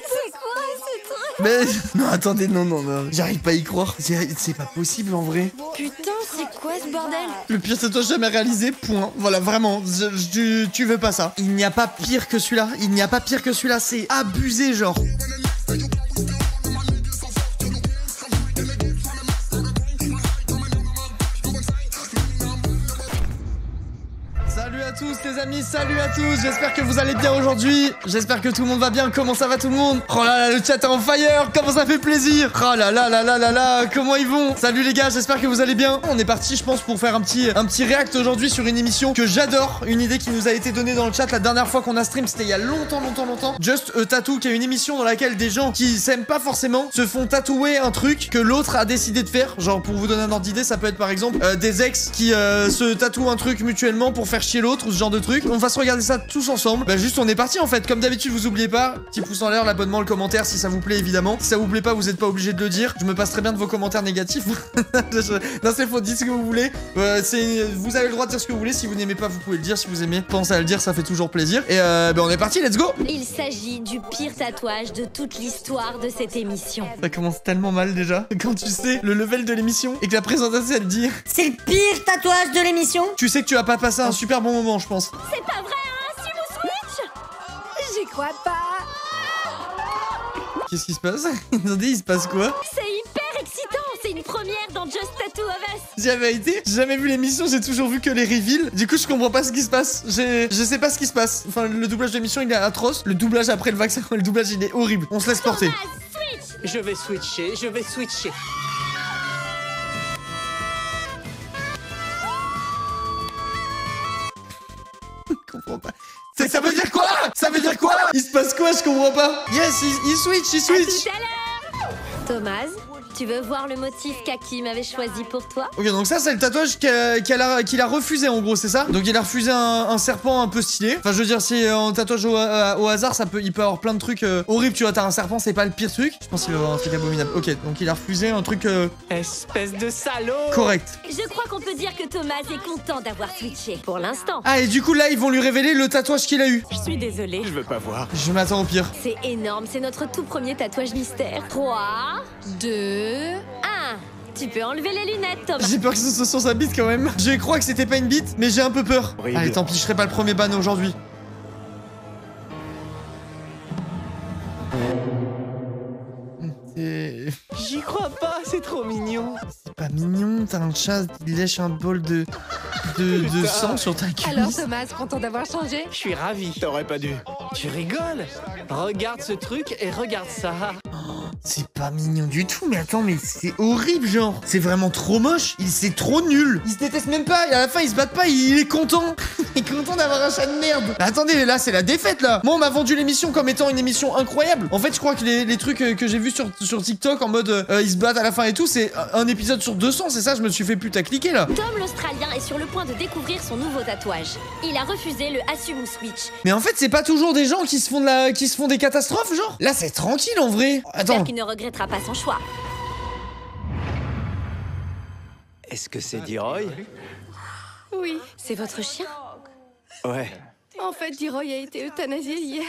C'est quoi ce truc? Mais non, attendez, non. J'arrive pas à y croire. C'est pas possible en vrai. Putain, c'est quoi ce bordel? Le pire tatouage jamais réalisé, point. Voilà, vraiment, tu veux pas ça. Il n'y a pas pire que celui-là. Il n'y a pas pire que celui-là. C'est abusé, genre. Salut à tous les amis, salut à tous, j'espère que vous allez bien aujourd'hui, j'espère que tout le monde va bien, comment ça va tout le monde? Oh là là, le chat est en fire, comment ça fait plaisir. Oh là là là là là là, comment ils vont? Salut les gars, j'espère que vous allez bien. On est parti je pense pour faire un petit react aujourd'hui sur une émission que j'adore, une idée qui nous a été donnée dans le chat la dernière fois qu'on a stream, c'était il y a longtemps. Just a Tattoo, qui est une émission dans laquelle des gens qui s'aiment pas forcément se font tatouer un truc que l'autre a décidé de faire. Genre pour vous donner un ordre d'idée, ça peut être par exemple des ex qui se tatouent un truc mutuellement pour faire chier l'autre ou ce genre de truc. On va se regarder ça tous ensemble. Bah juste on est parti en fait. Comme d'habitude vous oubliez pas, petit pouce en l'air, l'abonnement, le commentaire si ça vous plaît évidemment. Si ça vous plaît pas, vous êtes pas obligé de le dire. Je me passe très bien de vos commentaires négatifs. Non c'est faux, dites ce que vous voulez. Vous avez le droit de dire ce que vous voulez. Si vous n'aimez pas, vous pouvez le dire. Si vous aimez, pensez à le dire, ça fait toujours plaisir. Et bah on est parti, let's go. Il s'agit du pire tatouage de toute l'histoire de cette émission. Ça commence tellement mal déjà. Quand tu sais le level de l'émission et que la présentatrice elle dit c'est le pire tatouage de l'émission. Tu sais que tu vas pas passer un super bon moment je pense. C'est pas vrai hein, Sumo Switch? J'y crois pas. Qu'est-ce qui se passe? Attendez, il se passe quoi? C'est hyper excitant, c'est une première dans Just Tattoo of Us. J'ai jamais été, j'ai jamais vu l'émission, j'ai toujours vu que les reveals. Du coup, je comprends pas ce qui se passe. Je sais pas ce qui se passe. Enfin, le doublage de l'émission, il est atroce. Le doublage après le vaccin, le doublage, il est horrible. On se laisse porter. Switch. Je vais switcher. Je comprends pas. Ça veut dire quoi? Ça veut dire quoi? Il se passe quoi? Je comprends pas. Yes, il switch. À tout à l'heure. Thomas, tu veux voir le motif qu'Hakim avait choisi pour toi? Ok, donc ça c'est le tatouage qu'il a refusé en gros, c'est ça? Donc il a refusé un serpent un peu stylé. Enfin je veux dire, si un tatouage au hasard, il peut avoir plein de trucs horribles. Tu vois, t'as un serpent, c'est pas le pire truc. Je pense qu'il va avoir un truc abominable. Ok, donc il a refusé un truc Espèce de salaud. correct. Je crois qu'on peut dire que Thomas est content d'avoir switché, pour l'instant. Ah et du coup là ils vont lui révéler le tatouage qu'il a eu. Je suis désolé. Je veux pas voir. Je m'attends au pire. C'est énorme, c'est notre tout premier tatouage mystère. 3, 2, 1. Tu peux enlever les lunettes, Thomas. J'ai peur que ce soit sur sa bite quand même. Je crois que c'était pas une bite, mais j'ai un peu peur. Horrible. Allez, tant pis, je serai pas le premier ban aujourd'hui. J'y crois pas, c'est trop mignon. C'est pas mignon, t'as un chat qui lèche un bol de sang sur ta cuisse. Alors Thomas, content d'avoir changé? Je suis ravi. T'aurais pas dû. Tu rigoles? Regarde ce truc et regarde ça. C'est pas mignon du tout, mais attends, mais c'est horrible, genre. C'est vraiment trop moche. C'est trop nul. Il se déteste même pas. Et à la fin, ils se battent pas. Il est content. Il est content d'avoir un chat de merde. Mais attendez, là, c'est la défaite, là. Moi, on m'a vendu l'émission comme étant une émission incroyable. En fait, je crois que les trucs que j'ai vus sur TikTok en mode ils se battent à la fin et tout, c'est un épisode sur 200. C'est ça, je me suis fait putacliquer, là. Tom l'Australien est sur le point de découvrir son nouveau tatouage. Il a refusé le Asumu Switch. Mais en fait, c'est pas toujours des gens qui se font des catastrophes, genre. Là, c'est tranquille, en vrai. Attends. J'espère qu'il ne regrettera pas son choix. Est-ce que c'est Diroy? Oui. C'est votre chien? Ouais. En fait, Diroy a été euthanasié hier.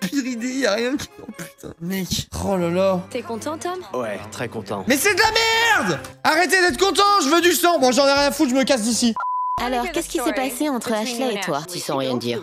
Pire idée, y'a rien qui... Oh putain, mec. Oh là là. T'es content, Tom? Ouais, très content. Mais c'est de la merde! Arrêtez d'être content, je veux du sang. Bon, j'en ai rien à foutre, je me casse d'ici. Alors, qu'est-ce qui s'est passé entre Ashley et toi? Tu sens rien dire.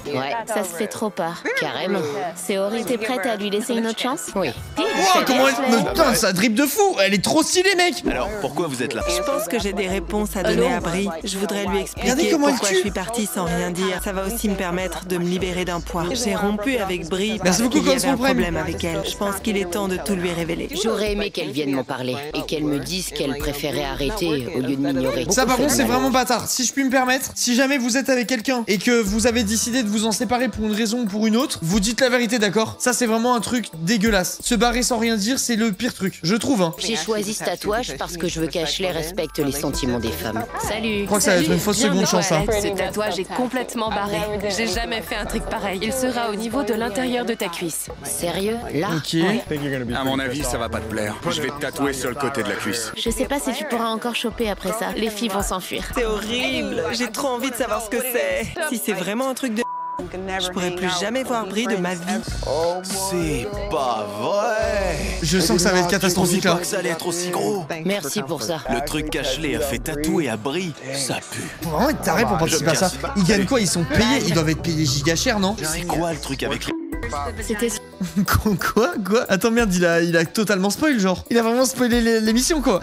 Ouais, ça se fait trop pas. Carrément. C'est horrible. T'es prête à lui laisser une autre chance? Oui. Wow, comment elle... Mais putain, ça drip de fou. Elle est trop stylée, mec. Alors, pourquoi vous êtes là? Je pense que j'ai des réponses à donner à Brie. Je voudrais lui Regardez expliquer comment elle pourquoi tue. je suis partie sans rien dire. Ça va aussi me permettre de me libérer d'un poids. J'ai rompu avec Brie parce Merci beaucoup, qu'il y avait Cosmo un Prime. problème avec elle. Je pense qu'il est temps de tout lui révéler. J'aurais aimé qu'elle vienne m'en parler et qu'elle me dise qu'elle préférait arrêter au lieu de m'ignorer. Ça, par Beaucoup contre, c'est fait mal. vraiment bâtard. Si je puis me permettre, si jamais vous êtes avec quelqu'un et que vous avez décidé de vous en séparer pour une raison ou pour une autre, vous dites la vérité, d'accord? Ça, c'est vraiment un truc dégueulasse. Se barrer sans rien dire, c'est le pire truc. Je trouve, hein. J'ai choisi ce tatouage parce que je veux qu'Ashley respecte les sentiments des femmes. Salut. Je crois que ça va être une fausse seconde chance, hein. Ce tatouage est complètement barré. J'ai jamais fait un truc pareil. Il sera au niveau de l'intérieur de ta cuisse. Sérieux? Là? Ok. À mon avis, ça va pas te plaire. Je vais te tatouer sur le côté de la cuisse. Je sais pas si tu pourras encore choper après ça. Les filles vont s'enfuir. C'est horrible. horrible. J'ai trop envie de savoir ce que c'est. Si c'est vraiment un truc de... Je pourrais plus jamais voir Brie de ma vie. C'est pas vrai. Je sens que ça va être catastrophique là. Que ça allait être aussi gros. Merci pour ça. Le truc qu'Ashley a fait tatouer à Brie, ça pue. Faut vraiment être taré pour participer à ça. Ils gagnent quoi? Ils sont payés. Ils doivent être payés giga cher, non? C'est quoi le truc avec les... C'était... Quoi? Attends, merde, il a totalement spoil, genre. Il a vraiment spoilé l'émission, quoi.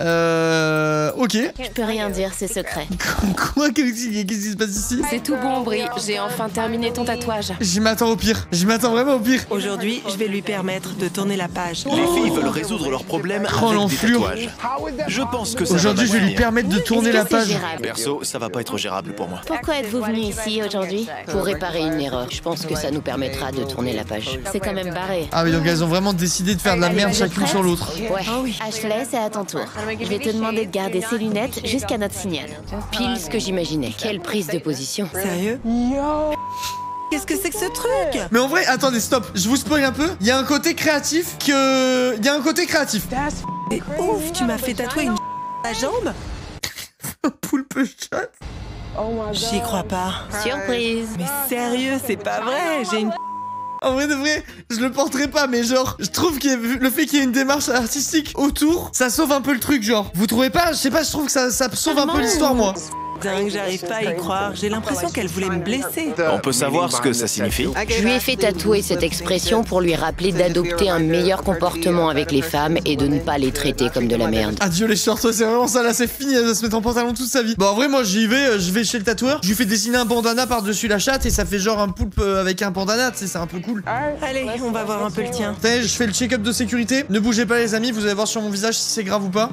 Ok. Je peux rien dire, c'est secret. Quoi? Qu'est-ce qui se passe ici? C'est tout bon, Brie. J'ai enfin terminé ton tatouage. Je m'attends au pire. Je m'attends vraiment au pire. Aujourd'hui, je vais lui permettre de tourner la page. Les filles veulent résoudre leurs problèmes Oh, avec des l'enflure. tatouages. Je pense que ça Aujourd'hui, je vais lui permettre de tourner la page. Perso, ça va pas être gérable pour moi. Pourquoi êtes-vous venu ici aujourd'hui? Pour réparer une erreur. Je pense que ça nous permettra de tourner la page. C'est quand même barré. Ah oui, donc elles ont vraiment décidé de faire de la merde chacune sur l'autre. Ouais. Ashley, c'est à ton tour. Je vais te demander de garder ces lunettes jusqu'à notre signal. Pile ce que j'imaginais. Quelle prise de position. Sérieux? Qu'est-ce que c'est que ce truc? Mais en vrai, attendez, stop. Je vous spoil un peu. Il y a un côté créatif C'est ouf, tu m'as fait tatouer une la jambe? Poulpe chat. J'y crois pas. Surprise. Mais sérieux, c'est pas vrai. J'ai une... En vrai de vrai, je le porterai pas, mais genre, je trouve que le fait qu'il y ait une démarche artistique autour, ça sauve un peu le truc, genre. Vous trouvez pas? Je sais pas, je trouve que ça sauve un peu l'histoire, moi. Dingue, j'arrive pas à y croire. J'ai l'impression qu'elle voulait me blesser. On peut savoir ce que ça signifie? Je lui ai fait tatouer cette expression pour lui rappeler d'adopter un meilleur comportement avec les femmes et de ne pas les traiter comme de la merde. Adieu les shorts, c'est vraiment ça, là c'est fini, elle va se mettre en pantalon toute sa vie. Bon en vrai moi j'y vais, je vais chez le tatoueur, je lui fais dessiner un bandana par-dessus la chatte et ça fait genre un poulpe avec un bandana, tu sais, c'est un peu cool. Allez, on va voir un peu le tien. Attendez, je fais le check-up de sécurité, ne bougez pas les amis, vous allez voir sur mon visage si c'est grave ou pas.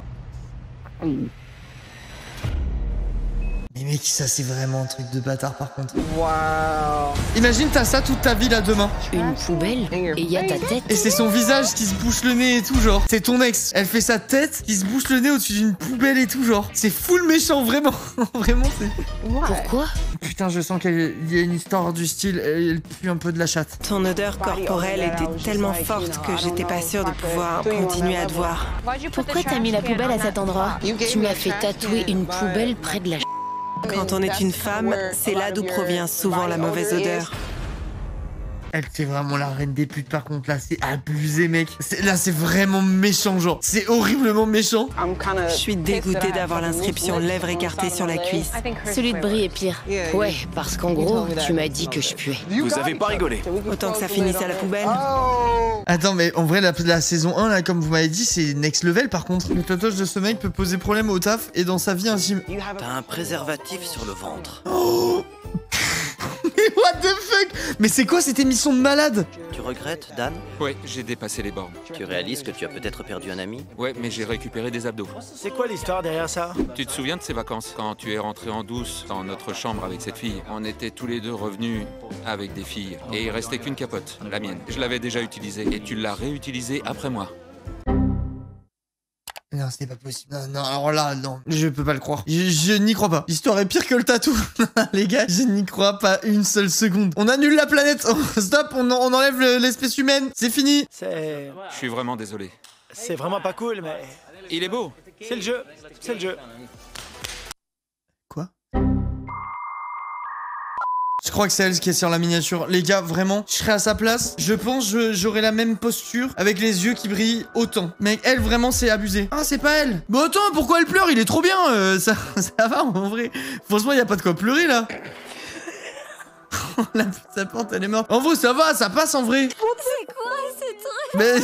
Mais mec, ça c'est vraiment un truc de bâtard par contre. Waouh. Imagine t'as ça toute ta vie là demain. Une poubelle et il y a ta tête. Et c'est son visage qui se bouche le nez et tout genre. C'est ton ex. Elle fait sa tête qui se bouche le nez au-dessus d'une poubelle et tout genre. C'est full méchant vraiment. Vraiment c'est... Pourquoi? Putain je sens qu'il y a une histoire du style. Elle pue un peu de la chatte. Ton odeur corporelle était tellement forte que j'étais pas sûre de pouvoir continuer à te voir. Pourquoi t'as mis la poubelle à cet endroit? Tu m'as fait tatouer une poubelle près de la... Quand on est une femme, c'est là d'où provient souvent la mauvaise odeur. Elle c'est vraiment la reine des putes par contre là, c'est abusé mec. Là c'est vraiment méchant genre. C'est horriblement méchant. Je suis dégoûtée d'avoir l'inscription lèvres écartées sur la cuisse. Celui de Brie est pire. Ouais, parce qu'en gros, tu m'as dit que je puais. Vous avez pas rigolé. Autant que ça finisse à la poubelle. Attends mais en vrai la saison 1 là comme vous m'avez dit c'est next level par contre. Le tatouage de ce mec peut poser problème au taf et dans sa vie intime. T'as un préservatif sur le ventre. Oh mais what the fuck? Mais c'est quoi cette émission de malade? Tu regrettes, Dan? Ouais, j'ai dépassé les bornes. Tu réalises que tu as peut-être perdu un ami? Ouais, mais j'ai récupéré des abdos. C'est quoi l'histoire derrière ça? Tu te souviens de ces vacances? Quand tu es rentré en douce dans notre chambre avec cette fille, on était tous les deux revenus avec des filles. Et il restait qu'une capote, la mienne. Je l'avais déjà utilisée et tu l'as réutilisée après moi. Non, c'était pas possible. Non, alors là, non. Je peux pas le croire. Je n'y crois pas. L'histoire est pire que le tatou. Les gars, je n'y crois pas une seule seconde. On annule la planète. Stop, on enlève l'espèce humaine. C'est fini. Je suis vraiment désolé. C'est vraiment pas cool, mais... Il est beau. C'est le jeu. C'est le jeu. Quoi? Je crois que c'est elle qui est sur la miniature. Les gars, vraiment, je serais à sa place. Je pense que j'aurais la même posture avec les yeux qui brillent autant. Mais elle, vraiment, c'est abusé. Ah, c'est pas elle. Mais attends, pourquoi elle pleure? Il est trop bien. Ça va, en vrai. Franchement, il y a pas de quoi pleurer, là. La pute, sa porte, elle est morte. En vrai, ça va, ça passe, en vrai. C'est quoi ce truc? Mais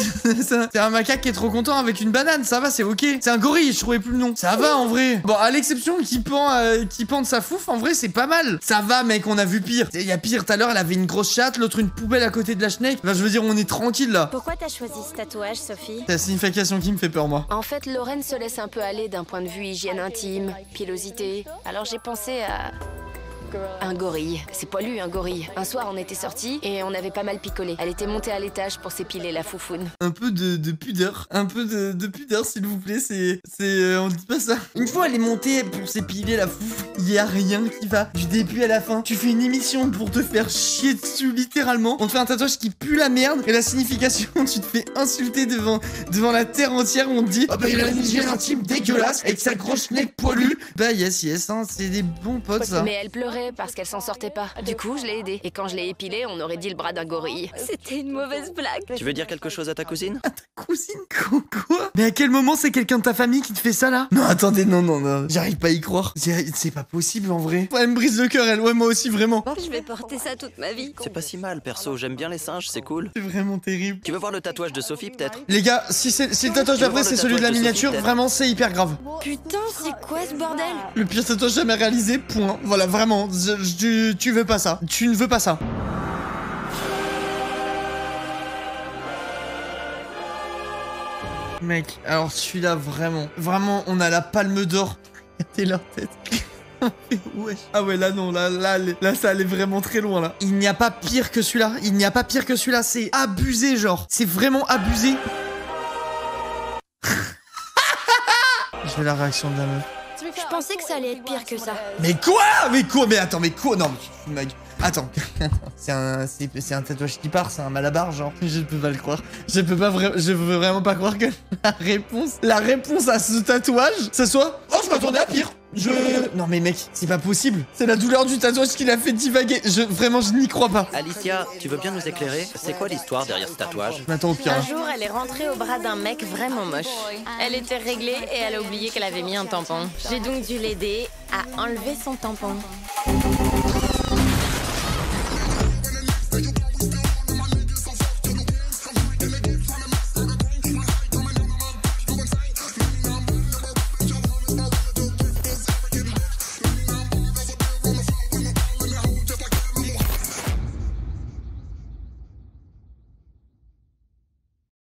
c'est un macaque qui est trop content avec une banane, ça va, c'est ok. C'est un gorille, je trouvais plus le nom. Ça va en vrai. Bon, à l'exception qui pend de sa fouf, en vrai, c'est pas mal. Ça va, mec, on a vu pire. Il y a pire, tout à l'heure, elle avait une grosse chatte, l'autre une poubelle à côté de la schneck. Enfin, je veux dire, on est tranquille là. Pourquoi t'as choisi ce tatouage, Sophie? C'est la signification qui me fait peur, moi. En fait, Lorraine se laisse un peu aller d'un point de vue hygiène intime, pilosité. Alors j'ai pensé à Un gorille. C'est poilu, un gorille. Un soir, on était sortis et on avait pas mal picolé. Elle était montée à l'étage pour s'épiler la foufoune. Un peu de pudeur. Un peu de pudeur, s'il vous plaît. On dit pas ça. Une fois elle est montée pour s'épiler la fouf, il y a rien qui va. Du début à la fin. Tu fais une émission pour te faire chier dessus, littéralement. On te fait un tatouage qui pue la merde. Et la signification, tu te fais insulter devant la terre entière. On te dit, oh bah il a une hygiène intime dégueulasse avec sa grosse nec poilue. Bah yes, hein, c'est des bons potes ça. Mais elle pleurait parce qu'elle s'en sortait pas. Du coup, je l'ai aidée. Et quand je l'ai épilée, on aurait dit le bras d'un gorille. C'était une mauvaise blague. Tu veux dire quelque chose à ta cousine? À ta cousine? Quoi? Mais à quel moment c'est quelqu'un de ta famille qui te fait ça là? Non, attendez, non. J'arrive pas à y croire. C'est pas possible en vrai. Elle me brise le cœur, elle. Ouais, moi aussi, vraiment. Je vais porter ça toute ma vie. C'est pas si mal, perso. J'aime bien les singes, c'est cool. C'est vraiment terrible. Tu veux voir le tatouage de Sophie, peut-être? Les gars, si le tatouage d'après c'est celui de la miniature, vraiment c'est hyper grave. Putain, c'est quoi ce bordel? Le pire tatouage jamais réalisé, point. Voilà, vraiment. Tu veux pas ça. Tu ne veux pas ça. Mec, alors celui-là, vraiment, on a la palme d'or. Regardez leur tête. Ouais. Ah ouais, là non, là ça allait vraiment très loin là. Il n'y a pas pire que celui-là, c'est abusé genre. C'est vraiment abusé. Je veux la réaction de la meuf. Je pensais que ça allait être pire que ça. Mais quoi? Mais attends, non, mec. Attends, c'est un tatouage qui part, c'est un malabar genre. Je peux pas le croire. Je veux vraiment pas croire que la réponse à ce tatouage, ça soit oh je m'attendais à pire. Non mais mec, c'est pas possible. C'est la douleur du tatouage qui l'a fait divaguer. Vraiment, je n'y crois pas. Alicia, tu veux bien nous éclairer? C'est quoi l'histoire derrière ce tatouage? Je m'attends au pire. Un jour, elle est rentrée au bras d'un mec vraiment moche. Elle était réglée et elle a oublié qu'elle avait mis un tampon. J'ai donc dû l'aider à enlever son tampon.